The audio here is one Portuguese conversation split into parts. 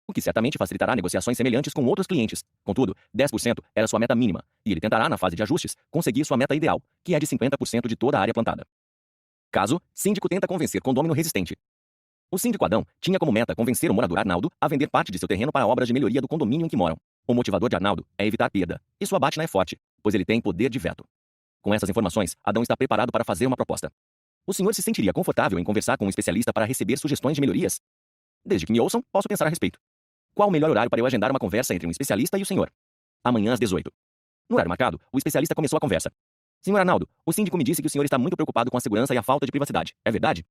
o que certamente facilitará negociações semelhantes com outros clientes. Contudo, 10% era sua meta mínima, e ele tentará, na fase de ajustes, conseguir sua meta ideal, que é de 50% de toda a área plantada. Caso, síndico tenta convencer condômino resistente. O síndico Adão tinha como meta convencer o morador Arnaldo a vender parte de seu terreno para obras de melhoria do condomínio em que moram. O motivador de Arnaldo é evitar perda, e sua batina é forte, pois ele tem poder de veto. Com essas informações, Adão está preparado para fazer uma proposta. O senhor se sentiria confortável em conversar com um especialista para receber sugestões de melhorias? Desde que me ouçam, posso pensar a respeito. Qual o melhor horário para eu agendar uma conversa entre um especialista e o senhor? Amanhã às 18. No horário marcado, o especialista começou a conversa. Senhor Arnaldo, o síndico me disse que o senhor está muito preocupado com a segurança e a falta de privacidade. É verdade?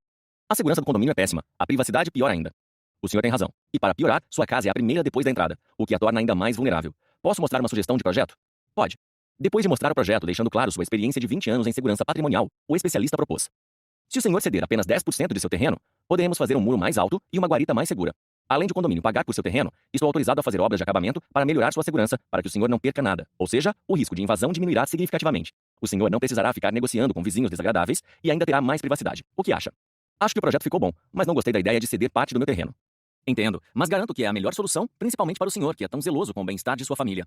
A segurança do condomínio é péssima, a privacidade pior ainda. O senhor tem razão. E para piorar, sua casa é a primeira depois da entrada, o que a torna ainda mais vulnerável. Posso mostrar uma sugestão de projeto? Pode. Depois de mostrar o projeto deixando claro sua experiência de 20 anos em segurança patrimonial, o especialista propôs. Se o senhor ceder apenas 10% de seu terreno, poderemos fazer um muro mais alto e uma guarita mais segura. Além de o condomínio pagar por seu terreno, estou autorizado a fazer obras de acabamento para melhorar sua segurança, para que o senhor não perca nada. Ou seja, o risco de invasão diminuirá significativamente. O senhor não precisará ficar negociando com vizinhos desagradáveis e ainda terá mais privacidade. O que acha? Acho que o projeto ficou bom, mas não gostei da ideia de ceder parte do meu terreno. Entendo, mas garanto que é a melhor solução, principalmente para o senhor, que é tão zeloso com o bem-estar de sua família.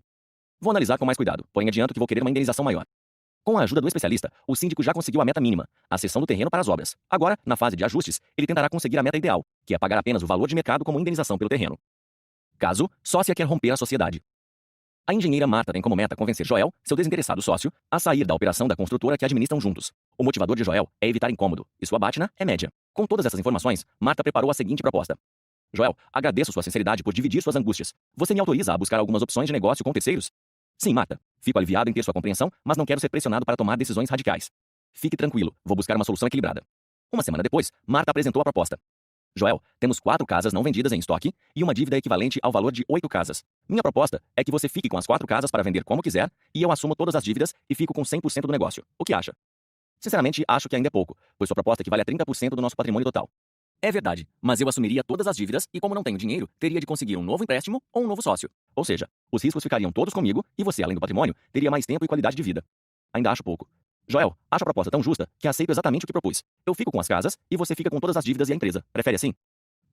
Vou analisar com mais cuidado, porém adianto que vou querer uma indenização maior. Com a ajuda do especialista, o síndico já conseguiu a meta mínima, a cessão do terreno para as obras. Agora, na fase de ajustes, ele tentará conseguir a meta ideal, que é pagar apenas o valor de mercado como indenização pelo terreno. Caso, sócia quer romper a sociedade. A engenheira Marta tem como meta convencer Joel, seu desinteressado sócio, a sair da operação da construtora que administram juntos. O motivador de Joel é evitar incômodo, e sua batina é média. Com todas essas informações, Marta preparou a seguinte proposta. Joel, agradeço sua sinceridade por dividir suas angústias. Você me autoriza a buscar algumas opções de negócio com terceiros? Sim, Marta. Fico aliviado em ter sua compreensão, mas não quero ser pressionado para tomar decisões radicais. Fique tranquilo, vou buscar uma solução equilibrada. Uma semana depois, Marta apresentou a proposta. Joel, temos 4 casas não vendidas em estoque e uma dívida equivalente ao valor de 8 casas. Minha proposta é que você fique com as 4 casas para vender como quiser e eu assumo todas as dívidas e fico com 100% do negócio. O que acha? Sinceramente, acho que ainda é pouco, pois sua proposta equivale a 30% do nosso patrimônio total. É verdade, mas eu assumiria todas as dívidas e, como não tenho dinheiro, teria de conseguir um novo empréstimo ou um novo sócio. Ou seja, os riscos ficariam todos comigo e você, além do patrimônio, teria mais tempo e qualidade de vida. Ainda acho pouco. Joel, acho a proposta tão justa que aceito exatamente o que propus. Eu fico com as casas e você fica com todas as dívidas e a empresa. Prefere assim?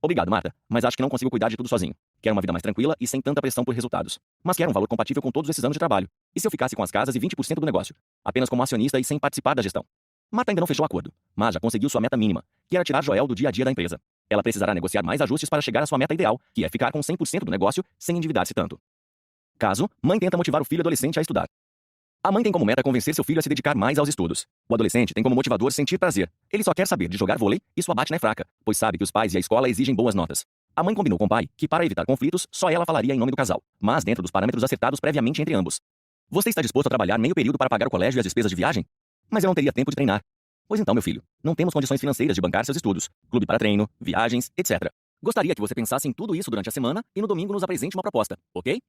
Obrigado, Marta, mas acho que não consigo cuidar de tudo sozinho. Quero uma vida mais tranquila e sem tanta pressão por resultados. Mas quero um valor compatível com todos esses anos de trabalho. E se eu ficasse com as casas e 20% do negócio? Apenas como acionista e sem participar da gestão. Marta ainda não fechou o acordo, mas já conseguiu sua meta mínima, que era tirar Joel do dia a dia da empresa. Ela precisará negociar mais ajustes para chegar à sua meta ideal, que é ficar com 100% do negócio sem endividar-se tanto. Caso, mãe tenta motivar o filho adolescente a estudar. A mãe tem como meta convencer seu filho a se dedicar mais aos estudos. O adolescente tem como motivador sentir prazer. Ele só quer saber de jogar vôlei e sua batina é fraca, pois sabe que os pais e a escola exigem boas notas. A mãe combinou com o pai que, para evitar conflitos, só ela falaria em nome do casal, mas dentro dos parâmetros acertados previamente entre ambos. Você está disposto a trabalhar meio período para pagar o colégio e as despesas de viagem? Mas eu não teria tempo de treinar. Pois então, meu filho, não temos condições financeiras de bancar seus estudos, clube para treino, viagens, etc. Gostaria que você pensasse em tudo isso durante a semana e no domingo nos apresente uma proposta, ok?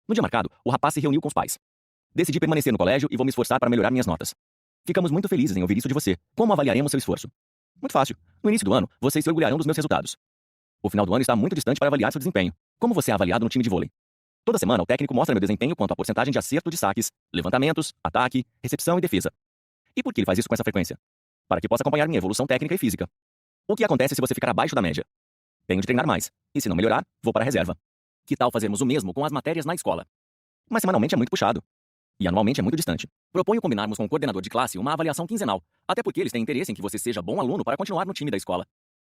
No dia marcado, o rapaz se reuniu com os pais. Decidi permanecer no colégio e vou me esforçar para melhorar minhas notas. Ficamos muito felizes em ouvir isso de você. Como avaliaremos seu esforço? Muito fácil. No início do ano, vocês se orgulharão dos meus resultados. O final do ano está muito distante para avaliar seu desempenho. Como você é avaliado no time de vôlei? Toda semana, o técnico mostra meu desempenho quanto à porcentagem de acerto de saques, levantamentos, ataque, recepção e defesa. E por que ele faz isso com essa frequência? Para que possa acompanhar minha evolução técnica e física. O que acontece se você ficar abaixo da média? Tenho de treinar mais. E se não melhorar, vou para a reserva. Que tal fazermos o mesmo com as matérias na escola? Mas semanalmente é muito puxado. E anualmente é muito distante. Proponho combinarmos com o coordenador de classe uma avaliação quinzenal, até porque eles têm interesse em que você seja bom aluno para continuar no time da escola.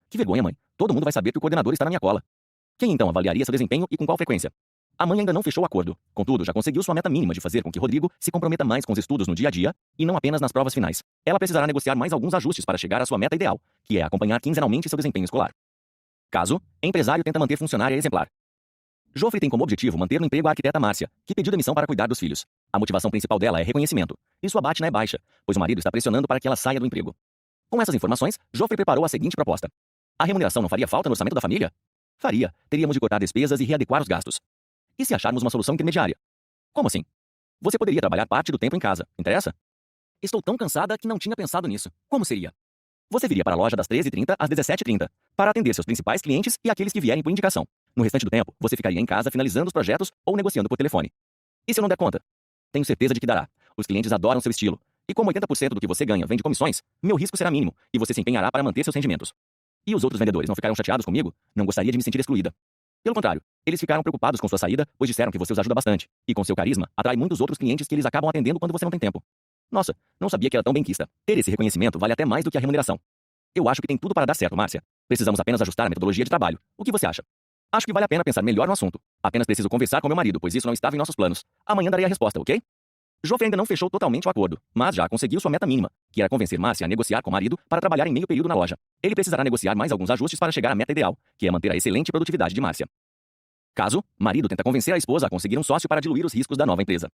Que vergonha, mãe. Todo mundo vai saber que o coordenador está na minha cola. Quem então avaliaria seu desempenho e com qual frequência? A mãe ainda não fechou o acordo. Contudo, já conseguiu sua meta mínima de fazer com que Rodrigo se comprometa mais com os estudos no dia a dia e não apenas nas provas finais. Ela precisará negociar mais alguns ajustes para chegar à sua meta ideal, que é acompanhar quinzenalmente seu desempenho escolar. Caso, empresário tenta manter funcionária exemplar. Joffre tem como objetivo manter no emprego a arquiteta Márcia, que pediu demissão para cuidar dos filhos. A motivação principal dela é reconhecimento, e sua batina é baixa, pois o marido está pressionando para que ela saia do emprego. Com essas informações, Joffre preparou a seguinte proposta. A remuneração não faria falta no orçamento da família? Faria. Teríamos de cortar despesas e readequar os gastos. E se acharmos uma solução intermediária? Como assim? Você poderia trabalhar parte do tempo em casa, interessa? Estou tão cansada que não tinha pensado nisso. Como seria? Você viria para a loja das 13h30 às 17h30, para atender seus principais clientes e aqueles que vierem por indicação. No restante do tempo, você ficaria em casa finalizando os projetos ou negociando por telefone. E se eu não der conta? Tenho certeza de que dará. Os clientes adoram seu estilo. E como 80% do que você ganha vem de comissões, meu risco será mínimo e você se empenhará para manter seus rendimentos. E os outros vendedores não ficarão chateados comigo? Não gostaria de me sentir excluída. Pelo contrário, Eles ficaram preocupados com sua saída, pois disseram que você os ajuda bastante. E com seu carisma, atrai muitos outros clientes que eles acabam atendendo quando você não tem tempo. Nossa, não sabia que era tão benquista. Ter esse reconhecimento vale até mais do que a remuneração. Eu acho que tem tudo para dar certo, Márcia. Precisamos apenas ajustar a metodologia de trabalho. O que você acha? Acho que vale a pena pensar melhor no assunto. Apenas preciso conversar com meu marido, pois isso não estava em nossos planos. Amanhã darei a resposta, ok? Joffre ainda não fechou totalmente o acordo, mas já conseguiu sua meta mínima, que era convencer Márcia a negociar com o marido para trabalhar em meio período na loja. Ele precisará negociar mais alguns ajustes para chegar à meta ideal, que é manter a excelente produtividade de Márcia. Caso, marido tenta convencer a esposa a conseguir um sócio para diluir os riscos da nova empresa.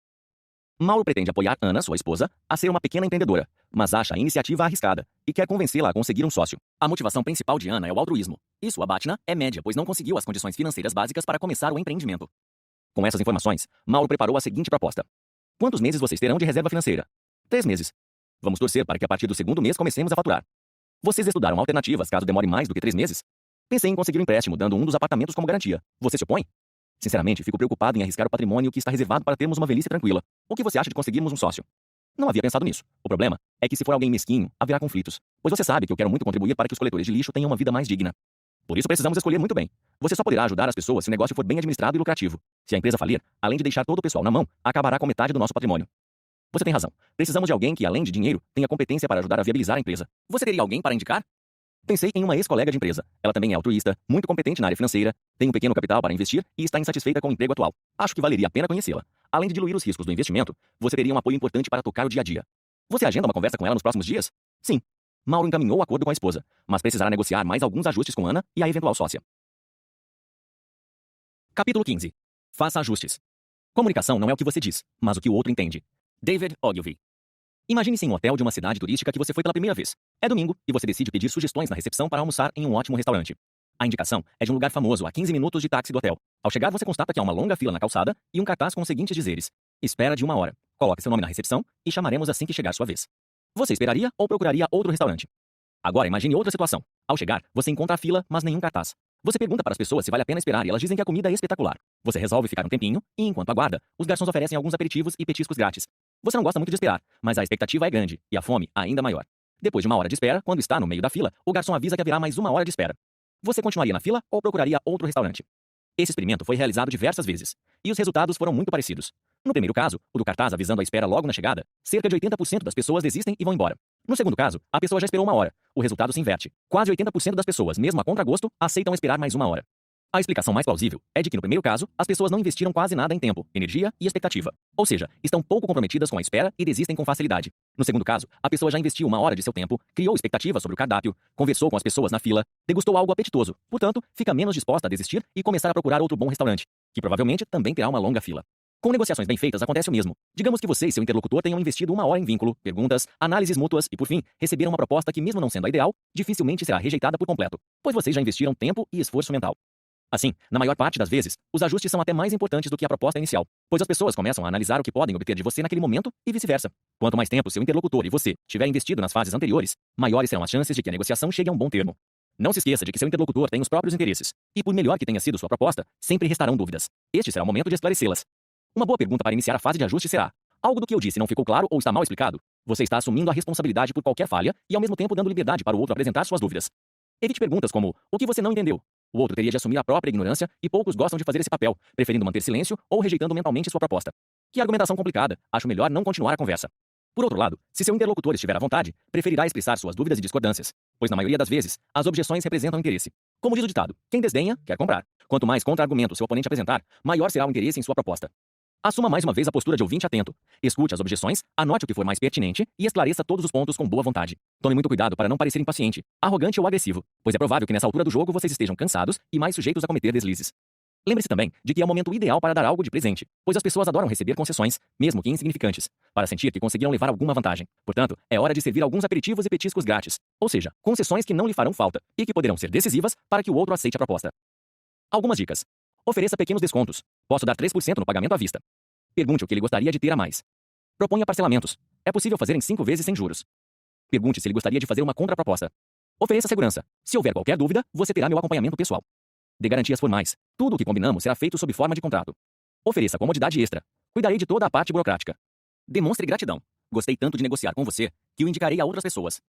Mauro pretende apoiar Ana, sua esposa, a ser uma pequena empreendedora, mas acha a iniciativa arriscada e quer convencê-la a conseguir um sócio. A motivação principal de Ana é o altruísmo, e sua Batna é média, pois não conseguiu as condições financeiras básicas para começar o empreendimento. Com essas informações, Mauro preparou a seguinte proposta. Quantos meses vocês terão de reserva financeira? 3 meses. Vamos torcer para que a partir do segundo mês comecemos a faturar. Vocês estudaram alternativas caso demore mais do que 3 meses? Pensei em conseguir um empréstimo dando um dos apartamentos como garantia. Você se opõe? Sinceramente, fico preocupado em arriscar o patrimônio que está reservado para termos uma velhice tranquila. O que você acha de conseguirmos um sócio? Não havia pensado nisso. O problema é que se for alguém mesquinho, haverá conflitos. Pois você sabe que eu quero muito contribuir para que os coletores de lixo tenham uma vida mais digna. Por isso precisamos escolher muito bem. Você só poderá ajudar as pessoas se o negócio for bem administrado e lucrativo. Se a empresa falir, além de deixar todo o pessoal na mão, acabará com metade do nosso patrimônio. Você tem razão. Precisamos de alguém que, além de dinheiro, tenha competência para ajudar a viabilizar a empresa. Você teria alguém para indicar? Pensei em uma ex-colega de empresa. Ela também é altruísta, muito competente na área financeira, tem um pequeno capital para investir e está insatisfeita com o emprego atual. Acho que valeria a pena conhecê-la. Além de diluir os riscos do investimento, você teria um apoio importante para tocar o dia a dia. Você agenda uma conversa com ela nos próximos dias? Sim. Mauro encaminhou o acordo com a esposa, mas precisará negociar mais alguns ajustes com Ana e a eventual sócia. Capítulo 15. Faça ajustes. Comunicação não é o que você diz, mas o que o outro entende. David Ogilvy. Imagine-se em um hotel de uma cidade turística que você foi pela primeira vez. É domingo e você decide pedir sugestões na recepção para almoçar em um ótimo restaurante. A indicação é de um lugar famoso a 15 minutos de táxi do hotel. Ao chegar, você constata que há uma longa fila na calçada e um cartaz com os seguintes dizeres: espera de 1 hora. Coloque seu nome na recepção e chamaremos assim que chegar sua vez. Você esperaria ou procuraria outro restaurante? Agora imagine outra situação. Ao chegar, você encontra a fila, mas nenhum cartaz. Você pergunta para as pessoas se vale a pena esperar e elas dizem que a comida é espetacular. Você resolve ficar um tempinho e, enquanto aguarda, os garçons oferecem alguns aperitivos e petiscos grátis. Você não gosta muito de esperar, mas a expectativa é grande e a fome ainda maior. Depois de 1 hora de espera, quando está no meio da fila, o garçom avisa que haverá mais 1 hora de espera. Você continuaria na fila ou procuraria outro restaurante? Esse experimento foi realizado diversas vezes, e os resultados foram muito parecidos. No primeiro caso, o do cartaz avisando a espera logo na chegada, cerca de 80% das pessoas desistem e vão embora. No segundo caso, a pessoa já esperou 1 hora. O resultado se inverte. Quase 80% das pessoas, mesmo a contragosto, aceitam esperar mais 1 hora. A explicação mais plausível é de que no primeiro caso, as pessoas não investiram quase nada em tempo, energia e expectativa. Ou seja, estão pouco comprometidas com a espera e desistem com facilidade. No segundo caso, a pessoa já investiu 1 hora de seu tempo, criou expectativa sobre o cardápio, conversou com as pessoas na fila, degustou algo apetitoso, portanto, fica menos disposta a desistir e começar a procurar outro bom restaurante, que provavelmente também terá uma longa fila. Com negociações bem feitas acontece o mesmo. Digamos que você e seu interlocutor tenham investido 1 hora em vínculo, perguntas, análises mútuas e, por fim, receberam uma proposta que, mesmo não sendo a ideal, dificilmente será rejeitada por completo, pois vocês já investiram tempo e esforço mental. Assim, na maior parte das vezes, os ajustes são até mais importantes do que a proposta inicial, pois as pessoas começam a analisar o que podem obter de você naquele momento e vice-versa. Quanto mais tempo seu interlocutor e você tiver investido nas fases anteriores, maiores serão as chances de que a negociação chegue a um bom termo. Não se esqueça de que seu interlocutor tem os próprios interesses, e por melhor que tenha sido sua proposta, sempre restarão dúvidas. Este será o momento de esclarecê-las. Uma boa pergunta para iniciar a fase de ajuste será: algo do que eu disse não ficou claro ou está mal explicado? Você está assumindo a responsabilidade por qualquer falha e ao mesmo tempo dando liberdade para o outro apresentar suas dúvidas. Evite perguntas como: o que você não entendeu? O outro teria de assumir a própria ignorância e poucos gostam de fazer esse papel, preferindo manter silêncio ou rejeitando mentalmente sua proposta. Que argumentação complicada, acho melhor não continuar a conversa. Por outro lado, se seu interlocutor estiver à vontade, preferirá expressar suas dúvidas e discordâncias, pois na maioria das vezes, as objeções representam interesse. Como diz o ditado, quem desdenha, quer comprar. Quanto mais contra-argumento seu oponente apresentar, maior será o interesse em sua proposta. Assuma mais uma vez a postura de ouvinte atento. Escute as objeções, anote o que for mais pertinente e esclareça todos os pontos com boa vontade. Tome muito cuidado para não parecer impaciente, arrogante ou agressivo, pois é provável que nessa altura do jogo vocês estejam cansados e mais sujeitos a cometer deslizes. Lembre-se também de que é o momento ideal para dar algo de presente, pois as pessoas adoram receber concessões, mesmo que insignificantes, para sentir que conseguiram levar alguma vantagem. Portanto, é hora de servir alguns aperitivos e petiscos grátis, ou seja, concessões que não lhe farão falta e que poderão ser decisivas para que o outro aceite a proposta. Algumas dicas. Ofereça pequenos descontos. Posso dar 3% no pagamento à vista. Pergunte o que ele gostaria de ter a mais. Proponha parcelamentos. É possível fazer em 5 vezes sem juros. Pergunte se ele gostaria de fazer uma contraproposta. Ofereça segurança. Se houver qualquer dúvida, você terá meu acompanhamento pessoal. Dê garantias formais. Tudo o que combinamos será feito sob forma de contrato. Ofereça comodidade extra. Cuidarei de toda a parte burocrática. Demonstre gratidão. Gostei tanto de negociar com você que o indicarei a outras pessoas.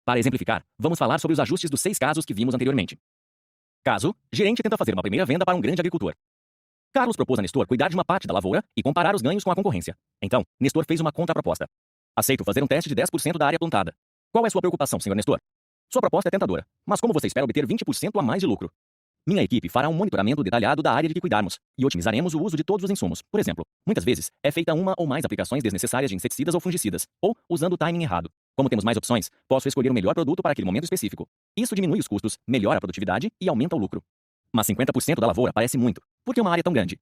Para exemplificar, vamos falar sobre os ajustes dos 6 casos que vimos anteriormente. Caso: gerente tenta fazer uma primeira venda para um grande agricultor. Carlos propôs a Nestor cuidar de uma parte da lavoura e comparar os ganhos com a concorrência. Então, Nestor fez uma contraproposta. Aceito fazer um teste de 10% da área plantada. Qual é sua preocupação, senhor Nestor? Sua proposta é tentadora, mas como você espera obter 20% a mais de lucro? Minha equipe fará um monitoramento detalhado da área de que cuidarmos e otimizaremos o uso de todos os insumos. Por exemplo, muitas vezes é feita uma ou mais aplicações desnecessárias de inseticidas ou fungicidas, ou usando o timing errado. Como temos mais opções, posso escolher o melhor produto para aquele momento específico. Isso diminui os custos, melhora a produtividade e aumenta o lucro. Mas 50% da lavoura parece muito. Por que uma área tão grande?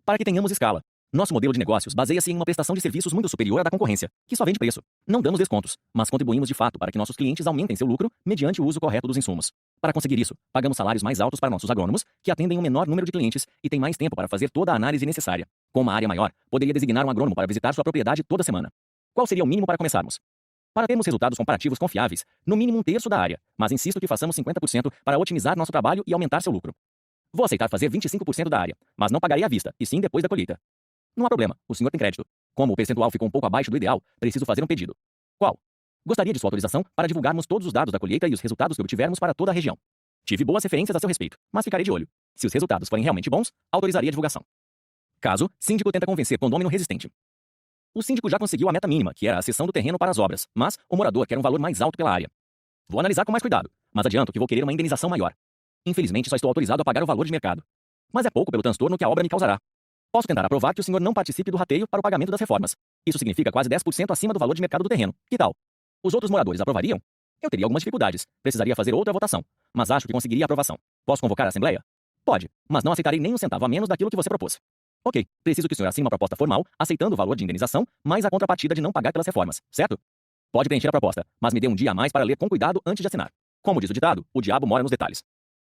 Para que tenhamos escala. Nosso modelo de negócios baseia-se em uma prestação de serviços muito superior à da concorrência, que só vende preço. Não damos descontos, mas contribuímos de fato para que nossos clientes aumentem seu lucro mediante o uso correto dos insumos. Para conseguir isso, pagamos salários mais altos para nossos agrônomos, que atendem um menor número de clientes e têm mais tempo para fazer toda a análise necessária. Com uma área maior, poderia designar um agrônomo para visitar sua propriedade toda semana. Qual seria o mínimo para começarmos? Para termos resultados comparativos confiáveis, no mínimo um terço da área, mas insisto que façamos 50% para otimizar nosso trabalho e aumentar seu lucro. Vou aceitar fazer 25% da área, mas não pagarei à vista, e sim depois da colheita. Não há problema, o senhor tem crédito. Como o percentual ficou um pouco abaixo do ideal, preciso fazer um pedido. Qual? Gostaria de sua autorização para divulgarmos todos os dados da colheita e os resultados que obtivermos para toda a região. Tive boas referências a seu respeito, mas ficarei de olho. Se os resultados forem realmente bons, autorizaria a divulgação. Caso, síndico tenta convencer condômino resistente. O síndico já conseguiu a meta mínima, que era a cessão do terreno para as obras, mas o morador quer um valor mais alto pela área. Vou analisar com mais cuidado, mas adianto que vou querer uma indenização maior. Infelizmente, só estou autorizado a pagar o valor de mercado. Mas é pouco pelo transtorno que a obra me causará. Posso tentar aprovar que o senhor não participe do rateio para o pagamento das reformas. Isso significa quase 10% acima do valor de mercado do terreno. Que tal? Os outros moradores aprovariam? Eu teria algumas dificuldades. Precisaria fazer outra votação. Mas acho que conseguiria a aprovação. Posso convocar a assembleia? Pode, mas não aceitarei nem um centavo a menos daquilo que você propôs. Ok, preciso que o senhor assine uma proposta formal, aceitando o valor de indenização, mais a contrapartida de não pagar pelas reformas, certo? Pode preencher a proposta, mas me dê um dia a mais para ler com cuidado antes de assinar. Como diz o ditado, o diabo mora nos detalhes.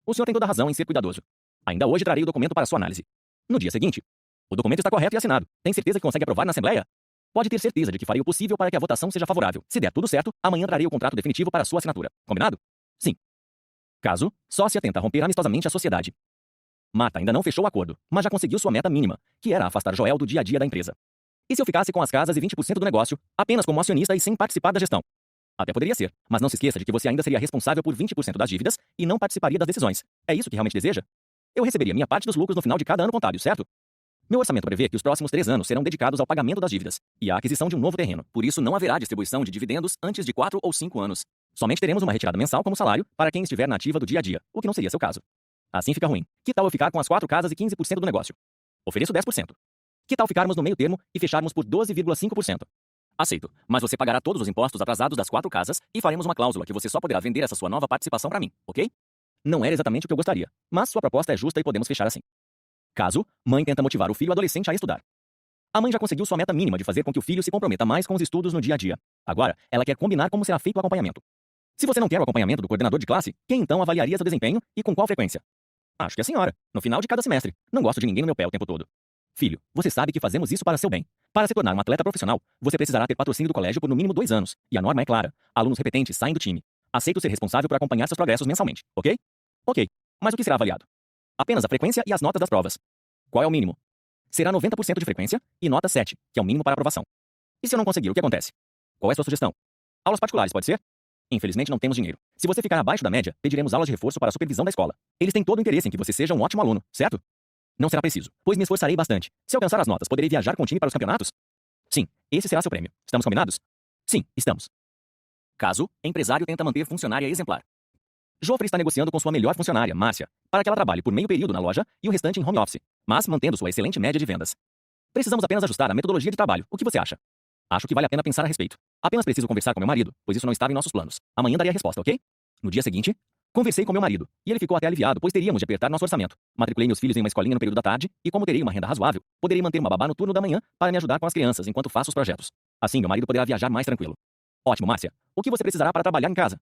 O senhor tem toda a razão em ser cuidadoso. Ainda hoje trarei o documento para sua análise. No dia seguinte, o documento está correto e assinado. Tem certeza que consegue aprovar na Assembleia? Pode ter certeza de que farei o possível para que a votação seja favorável. Se der tudo certo, amanhã trarei o contrato definitivo para sua assinatura. Combinado? Sim. Caso, sócia tenta romper amistosamente a sociedade. Marta ainda não fechou o acordo, mas já conseguiu sua meta mínima, que era afastar Joel do dia a dia da empresa. E se eu ficasse com as casas e 20% do negócio, apenas como acionista e sem participar da gestão? Até poderia ser, mas não se esqueça de que você ainda seria responsável por 20% das dívidas e não participaria das decisões. É isso que realmente deseja? Eu receberia minha parte dos lucros no final de cada ano contábil, certo? Meu orçamento prevê que os próximos 3 anos serão dedicados ao pagamento das dívidas e à aquisição de um novo terreno. Por isso, não haverá distribuição de dividendos antes de 4 ou 5 anos. Somente teremos uma retirada mensal como salário para quem estiver na ativa do dia a dia, o que não seria seu caso. Assim fica ruim. Que tal eu ficar com as 4 casas e 15% do negócio? Ofereço 10%. Que tal ficarmos no meio termo e fecharmos por 12,5%? Aceito, mas você pagará todos os impostos atrasados das 4 casas e faremos uma cláusula que você só poderá vender essa sua nova participação para mim, ok? Não era exatamente o que eu gostaria, mas sua proposta é justa e podemos fechar assim. Caso, mãe tenta motivar o filho adolescente a estudar. A mãe já conseguiu sua meta mínima de fazer com que o filho se comprometa mais com os estudos no dia a dia. Agora, ela quer combinar como será feito o acompanhamento. Se você não quer o acompanhamento do coordenador de classe, quem então avaliaria seu desempenho e com qual frequência? Acho que a senhora, no final de cada semestre. Não gosto de ninguém no meu pé o tempo todo. Filho, você sabe que fazemos isso para seu bem. Para se tornar um atleta profissional, você precisará ter patrocínio do colégio por no mínimo 2 anos. E a norma é clara. Alunos repetentes saem do time. Aceito ser responsável por acompanhar seus progressos mensalmente, ok? Ok. Mas o que será avaliado? Apenas a frequência e as notas das provas. Qual é o mínimo? Será 90% de frequência e nota 7, que é o mínimo para aprovação. E se eu não conseguir, o que acontece? Qual é a sua sugestão? Aulas particulares, pode ser? Infelizmente não temos dinheiro. Se você ficar abaixo da média, pediremos aulas de reforço para a supervisão da escola. Eles têm todo o interesse em que você seja um ótimo aluno, certo? Não será preciso, pois me esforçarei bastante. Se alcançar as notas, poderei viajar com o time para os campeonatos? Sim, esse será seu prêmio. Estamos combinados? Sim, estamos. Caso, empresário tenta manter funcionária exemplar. Joffre está negociando com sua melhor funcionária, Márcia, para que ela trabalhe por meio período na loja e o restante em home office, mas mantendo sua excelente média de vendas. Precisamos apenas ajustar a metodologia de trabalho. O que você acha? Acho que vale a pena pensar a respeito. Apenas preciso conversar com meu marido, pois isso não estava em nossos planos. Amanhã darei a resposta, ok? No dia seguinte, conversei com meu marido, e ele ficou até aliviado, pois teríamos de apertar nosso orçamento. Matriculei meus filhos em uma escolinha no período da tarde, e como terei uma renda razoável, poderei manter uma babá no turno da manhã para me ajudar com as crianças enquanto faço os projetos. Assim, meu marido poderá viajar mais tranquilo. Ótimo, Márcia. O que você precisará para trabalhar em casa?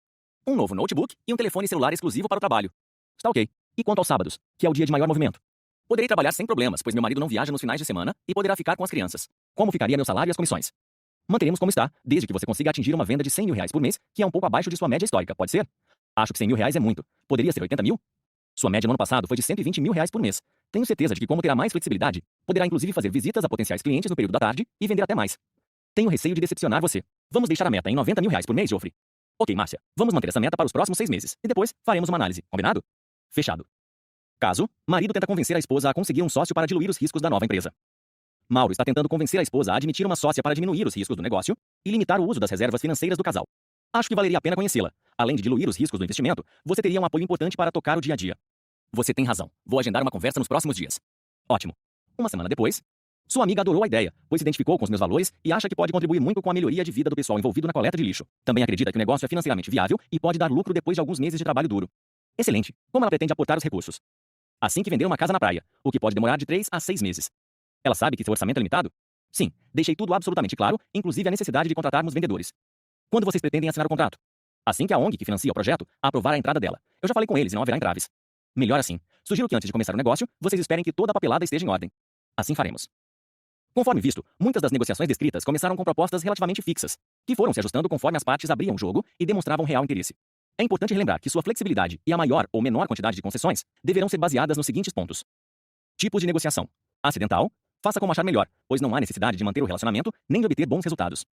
Um novo notebook e um telefone celular exclusivo para o trabalho. Está ok. E quanto aos sábados, que é o dia de maior movimento? Poderei trabalhar sem problemas, pois meu marido não viaja nos finais de semana e poderá ficar com as crianças. Como ficaria meu salário e as comissões? Manteremos como está, desde que você consiga atingir uma venda de R$ 100.000 por mês, que é um pouco abaixo de sua média histórica, pode ser? Acho que R$ 100.000 é muito. Poderia ser 80 mil? Sua média no ano passado foi de R$ 120.000 por mês. Tenho certeza de que, como terá mais flexibilidade, poderá inclusive fazer visitas a potenciais clientes no período da tarde e vender até mais. Tenho receio de decepcionar você. Vamos deixar a meta em R$ 90.000 por mês, Joffre? Ok, Márcia. Vamos manter essa meta para os próximos 6 meses. E depois faremos uma análise. Combinado? Fechado. Caso, marido tenta convencer a esposa a conseguir um sócio para diluir os riscos da nova empresa. Mauro está tentando convencer a esposa a admitir uma sócia para diminuir os riscos do negócio e limitar o uso das reservas financeiras do casal. Acho que valeria a pena conhecê-la. Além de diluir os riscos do investimento, você teria um apoio importante para tocar o dia a dia. Você tem razão. Vou agendar uma conversa nos próximos dias. Ótimo. Uma semana depois, sua amiga adorou a ideia, pois se identificou com os meus valores e acha que pode contribuir muito com a melhoria de vida do pessoal envolvido na coleta de lixo. Também acredita que o negócio é financeiramente viável e pode dar lucro depois de alguns meses de trabalho duro. Excelente. Como ela pretende aportar os recursos? Assim que vender uma casa na praia, o que pode demorar de 3 a 6 meses. Ela sabe que seu orçamento é limitado? Sim, deixei tudo absolutamente claro, inclusive a necessidade de contratarmos vendedores. Quando vocês pretendem assinar o contrato? Assim que a ONG que financia o projeto aprovar a entrada dela. Eu já falei com eles e não haverá entraves. Melhor assim. Sugiro que antes de começar o negócio, vocês esperem que toda a papelada esteja em ordem. Assim faremos. Conforme visto, muitas das negociações descritas começaram com propostas relativamente fixas, que foram se ajustando conforme as partes abriam o jogo e demonstravam real interesse. É importante relembrar que sua flexibilidade e a maior ou menor quantidade de concessões deverão ser baseadas nos seguintes pontos. Tipos de negociação. Acidental. Faça como achar melhor, pois não há necessidade de manter o relacionamento nem de obter bons resultados.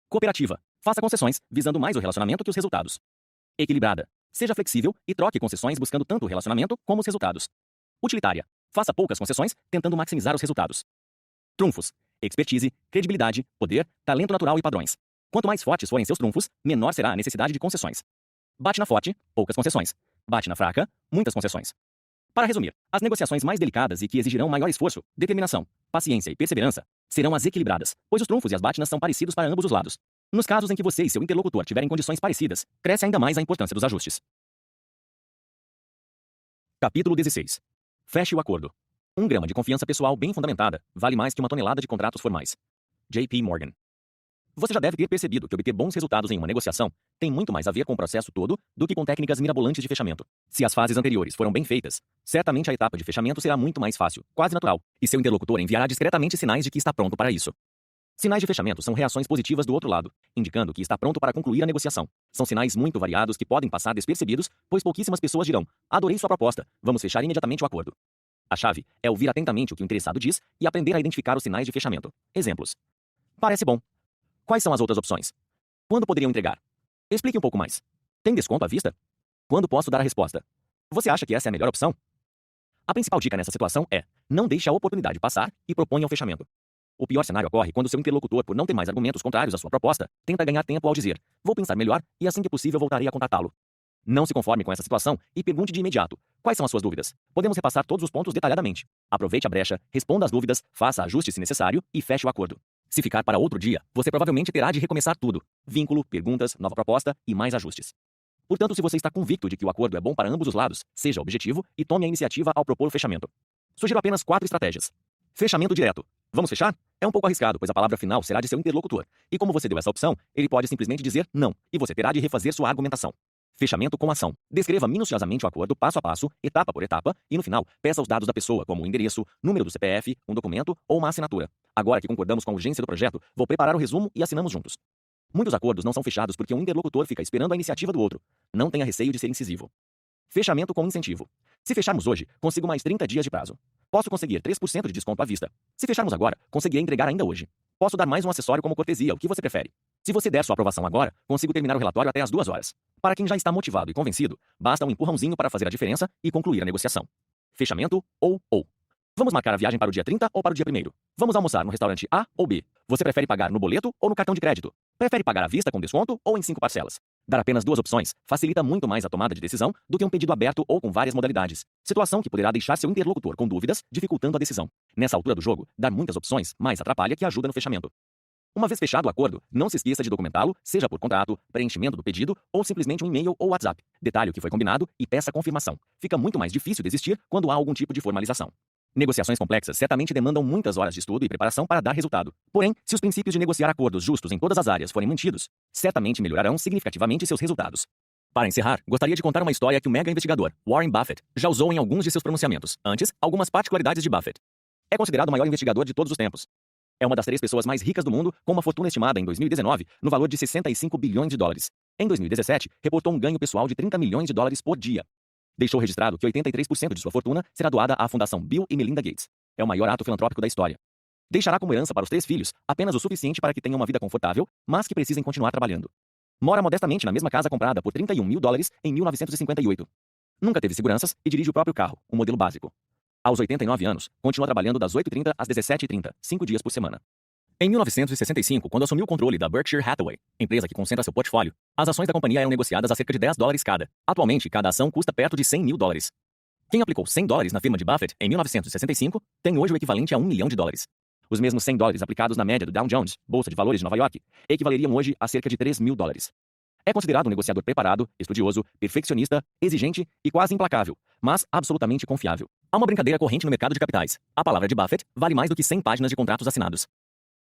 Cooperativa. Faça concessões, visando mais o relacionamento que os resultados. Equilibrada. Seja flexível e troque concessões buscando tanto o relacionamento como os resultados. Utilitária. Faça poucas concessões, tentando maximizar os resultados. Trunfos. Expertise, credibilidade, poder, talento natural e padrões. Quanto mais fortes forem seus trunfos, menor será a necessidade de concessões. Bate na forte, poucas concessões. Bate na fraca, muitas concessões. Para resumir, as negociações mais delicadas e que exigirão maior esforço, determinação, paciência e perseverança serão as equilibradas, pois os trunfos e as batinas são parecidos para ambos os lados. Nos casos em que você e seu interlocutor tiverem condições parecidas, cresce ainda mais a importância dos ajustes. Capítulo 16. Feche o acordo. 1 grama de confiança pessoal bem fundamentada vale mais que 1 tonelada de contratos formais. J.P. Morgan. Você já deve ter percebido que obter bons resultados em uma negociação tem muito mais a ver com o processo todo do que com técnicas mirabolantes de fechamento. Se as fases anteriores foram bem feitas, certamente a etapa de fechamento será muito mais fácil, quase natural, e seu interlocutor enviará discretamente sinais de que está pronto para isso. Sinais de fechamento são reações positivas do outro lado, indicando que está pronto para concluir a negociação. São sinais muito variados que podem passar despercebidos, pois pouquíssimas pessoas dirão: adorei sua proposta, vamos fechar imediatamente o acordo. A chave é ouvir atentamente o que o interessado diz e aprender a identificar os sinais de fechamento. Exemplos. Parece bom. Quais são as outras opções? Quando poderiam entregar? Explique um pouco mais. Tem desconto à vista? Quando posso dar a resposta? Você acha que essa é a melhor opção? A principal dica nessa situação é: não deixe a oportunidade passar e proponha o fechamento. O pior cenário ocorre quando seu interlocutor, por não ter mais argumentos contrários à sua proposta, tenta ganhar tempo ao dizer: vou pensar melhor e assim que possível voltarei a contatá-lo. Não se conforme com essa situação e pergunte de imediato: quais são as suas dúvidas? Podemos repassar todos os pontos detalhadamente. Aproveite a brecha, responda às dúvidas, faça ajustes se necessário e feche o acordo. Se ficar para outro dia, você provavelmente terá de recomeçar tudo: vínculo, perguntas, nova proposta e mais ajustes. Portanto, se você está convicto de que o acordo é bom para ambos os lados, seja objetivo e tome a iniciativa ao propor o fechamento. Sugiro apenas 4 estratégias. Fechamento direto. Vamos fechar? É um pouco arriscado, pois a palavra final será de seu interlocutor. E como você deu essa opção, ele pode simplesmente dizer não, e você terá de refazer sua argumentação. Fechamento com ação. Descreva minuciosamente o acordo passo a passo, etapa por etapa, e no final, peça os dados da pessoa, como o endereço, número do CPF, um documento ou uma assinatura. Agora que concordamos com a urgência do projeto, vou preparar o resumo e assinamos juntos. Muitos acordos não são fechados porque um interlocutor fica esperando a iniciativa do outro. Não tenha receio de ser incisivo. Fechamento com incentivo. Se fecharmos hoje, consigo mais 30 dias de prazo. Posso conseguir 3% de desconto à vista. Se fecharmos agora, conseguirei entregar ainda hoje. Posso dar mais um acessório como cortesia, o que você prefere. Se você der sua aprovação agora, consigo terminar o relatório até às 2 horas. Para quem já está motivado e convencido, basta um empurrãozinho para fazer a diferença e concluir a negociação. Fechamento ou. Vamos marcar a viagem para o dia 30 ou para o dia 1º? Vamos almoçar no restaurante A ou B? Você prefere pagar no boleto ou no cartão de crédito? Prefere pagar à vista com desconto ou em 5 parcelas? Dar apenas 2 opções facilita muito mais a tomada de decisão do que um pedido aberto ou com várias modalidades. Situação que poderá deixar seu interlocutor com dúvidas, dificultando a decisão. Nessa altura do jogo, dar muitas opções mais atrapalha que ajuda no fechamento. Uma vez fechado o acordo, não se esqueça de documentá-lo, seja por contrato, preenchimento do pedido ou simplesmente um e-mail ou WhatsApp. Detalhe o que foi combinado e peça confirmação. Fica muito mais difícil desistir quando há algum tipo de formalização. Negociações complexas certamente demandam muitas horas de estudo e preparação para dar resultado. Porém, se os princípios de negociar acordos justos em todas as áreas forem mantidos, certamente melhorarão significativamente seus resultados. Para encerrar, gostaria de contar uma história que o mega investigador Warren Buffett já usou em alguns de seus pronunciamentos. Antes, algumas particularidades de Buffett. É considerado o maior investigador de todos os tempos. É uma das 3 pessoas mais ricas do mundo, com uma fortuna estimada em 2019 no valor de 65 bilhões de dólares. Em 2017, reportou um ganho pessoal de 30 milhões de dólares por dia. Deixou registrado que 83% de sua fortuna será doada à Fundação Bill e Melinda Gates. É o maior ato filantrópico da história. Deixará como herança para os 3 filhos apenas o suficiente para que tenham uma vida confortável, mas que precisem continuar trabalhando. Mora modestamente na mesma casa comprada por 31 mil dólares em 1958. Nunca teve seguranças e dirige o próprio carro, um modelo básico. Aos 89 anos, continua trabalhando das 8h30 às 17h30, 5 dias por semana. Em 1965, quando assumiu o controle da Berkshire Hathaway, empresa que concentra seu portfólio, as ações da companhia eram negociadas a cerca de $10 cada. Atualmente, cada ação custa perto de $100 mil. Quem aplicou $100 na firma de Buffett em 1965 tem hoje o equivalente a $1 milhão. Os mesmos $100 aplicados na média do Dow Jones, Bolsa de Valores de Nova York, equivaleriam hoje a cerca de $3 mil. É considerado um negociador preparado, estudioso, perfeccionista, exigente e quase implacável, mas absolutamente confiável. Há uma brincadeira corrente no mercado de capitais. A palavra de Buffett vale mais do que 100 páginas de contratos assinados.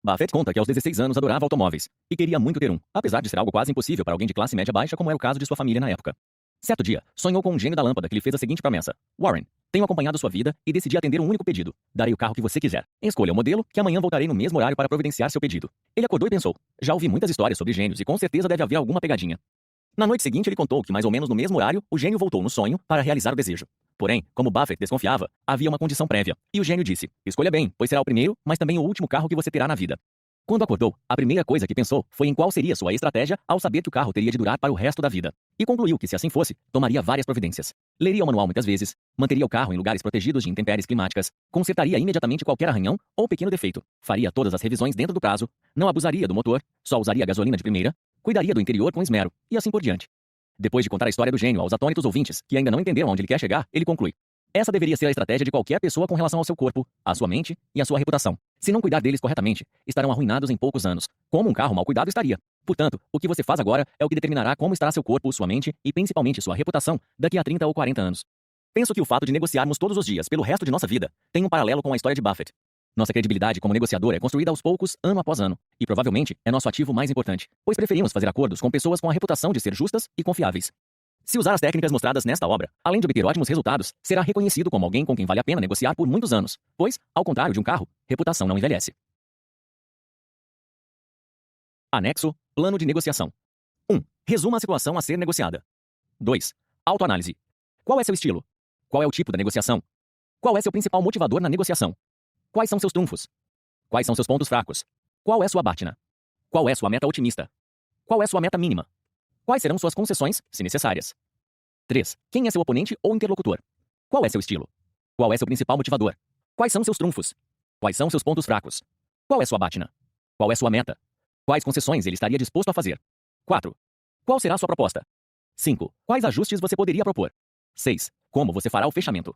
Buffett conta que aos 16 anos adorava automóveis e queria muito ter um, apesar de ser algo quase impossível para alguém de classe média baixa como era o caso de sua família na época. Certo dia, sonhou com um gênio da lâmpada que lhe fez a seguinte promessa: Warren, tenho acompanhado sua vida e decidi atender um único pedido. Darei o carro que você quiser. Escolha o modelo, que amanhã voltarei no mesmo horário para providenciar seu pedido. Ele acordou e pensou: já ouvi muitas histórias sobre gênios e com certeza deve haver alguma pegadinha. Na noite seguinte, ele contou que, mais ou menos no mesmo horário, o gênio voltou no sonho para realizar o desejo. Porém, como Buffett desconfiava, havia uma condição prévia, e o gênio disse: escolha bem, pois será o primeiro, mas também o último carro que você terá na vida. Quando acordou, a primeira coisa que pensou foi em qual seria sua estratégia ao saber que o carro teria de durar para o resto da vida. E concluiu que, se assim fosse, tomaria várias providências. Leria o manual muitas vezes, manteria o carro em lugares protegidos de intempéries climáticas, consertaria imediatamente qualquer arranhão ou pequeno defeito, faria todas as revisões dentro do prazo, não abusaria do motor, só usaria gasolina de primeira, cuidaria do interior com esmero, e assim por diante. Depois de contar a história do gênio aos atônitos ouvintes, que ainda não entenderam onde ele quer chegar, ele conclui: essa deveria ser a estratégia de qualquer pessoa com relação ao seu corpo, à sua mente e à sua reputação. Se não cuidar deles corretamente, estarão arruinados em poucos anos, como um carro mal cuidado estaria. Portanto, o que você faz agora é o que determinará como estará seu corpo, sua mente e principalmente sua reputação daqui a 30 ou 40 anos. Penso que o fato de negociarmos todos os dias pelo resto de nossa vida tem um paralelo com a história de Buffett. Nossa credibilidade como negociador é construída aos poucos, ano após ano, e provavelmente é nosso ativo mais importante, pois preferimos fazer acordos com pessoas com a reputação de ser justas e confiáveis. Se usar as técnicas mostradas nesta obra, além de obter ótimos resultados, será reconhecido como alguém com quem vale a pena negociar por muitos anos, pois, ao contrário de um carro, reputação não envelhece. Anexo: Plano de negociação. 1. Resuma a situação a ser negociada. 2. Autoanálise. Qual é seu estilo? Qual é o tipo da negociação? Qual é seu principal motivador na negociação? Quais são seus trunfos? Quais são seus pontos fracos? Qual é sua BATNA? Qual é sua meta otimista? Qual é sua meta mínima? Quais serão suas concessões, se necessárias? 3. Quem é seu oponente ou interlocutor? Qual é seu estilo? Qual é seu principal motivador? Quais são seus trunfos? Quais são seus pontos fracos? Qual é sua BATNA? Qual é sua meta? Quais concessões ele estaria disposto a fazer? 4. Qual será sua proposta? 5. Quais ajustes você poderia propor? 6. Como você fará o fechamento?